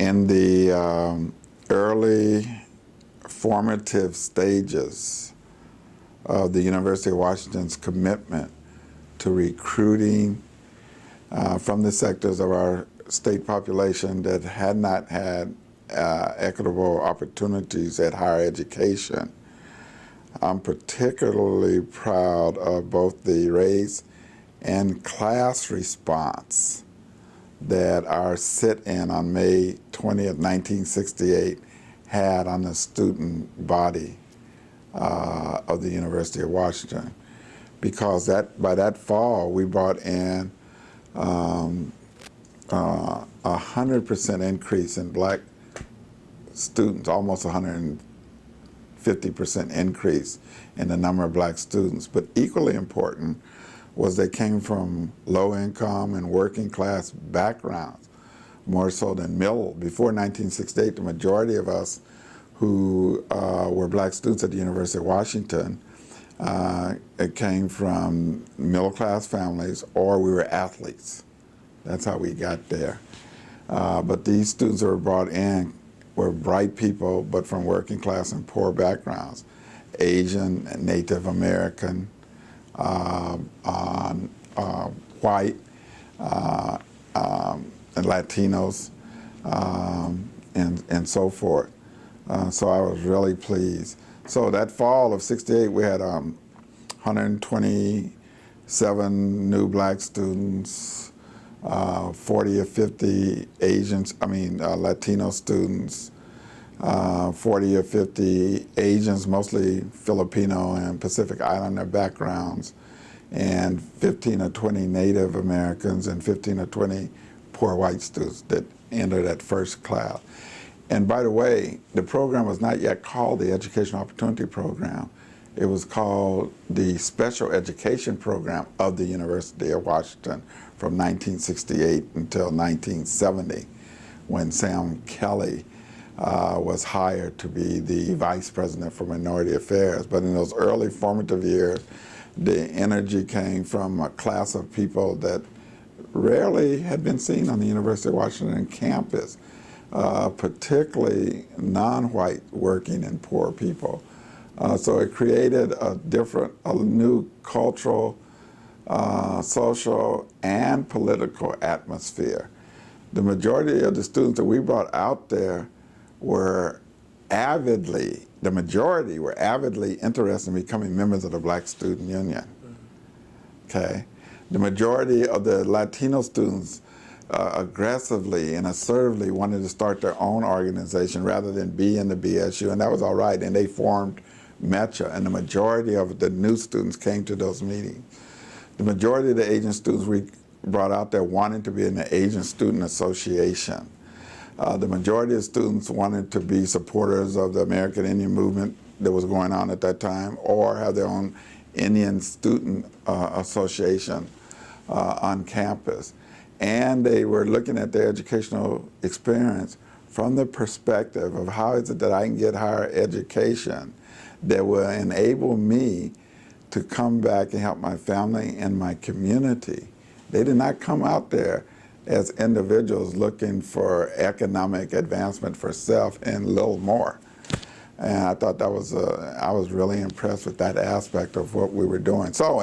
in the early formative stages of the University of Washington's commitment to recruiting from the sectors of our state population that had not had equitable opportunities at higher education. I'm particularly proud of both the race and class response that our sit-in on May 20th, 1968 had on the student body of the University of Washington. Because by that fall, we brought in 100% increase in black students, almost 150% increase in the number of black students. But equally important was they came from low income and working class backgrounds, more so than middle. Before 1968, the majority of us who were black students at the University of Washington it came from middle class families, or we were athletes. That's how we got there. But these students that were brought in were bright people, but from working class and poor backgrounds. Asian, Native American, white, and Latinos, and so forth. So I was really pleased. So that fall of '68, we had 127 new black students, 40 or 50 Latino students, 40 or 50 Asians, mostly Filipino and Pacific Islander backgrounds, and 15 or 20 Native Americans and 15 or 20 poor white students that entered that first class. And by the way, the program was not yet called the Educational Opportunity Program. It was called the Special Education Program of the University of Washington from 1968 until 1970, when Sam Kelly was hired to be the Vice President for Minority Affairs. But in those early formative years, the energy came from a class of people that rarely had been seen on the University of Washington campus. Particularly non-white working and poor people. So it created a new cultural, social, and political atmosphere. The majority of the students that we brought out there were avidly interested in becoming members of the Black Student Union. Okay? The majority of the Latino students aggressively and assertively wanted to start their own organization rather than be in the BSU, and that was all right, and they formed METRA, and the majority of the new students came to those meetings. The majority of the Asian students we brought out there wanted to be in the Asian Student Association. The majority of students wanted to be supporters of the American Indian movement that was going on at that time, or have their own Indian Student Association on campus. And they were looking at their educational experience from the perspective of how is it that I can get higher education that will enable me to come back and help my family and my community. They did not come out there as individuals looking for economic advancement for self and little more. And I thought that was, I was really impressed with that aspect of what we were doing. So.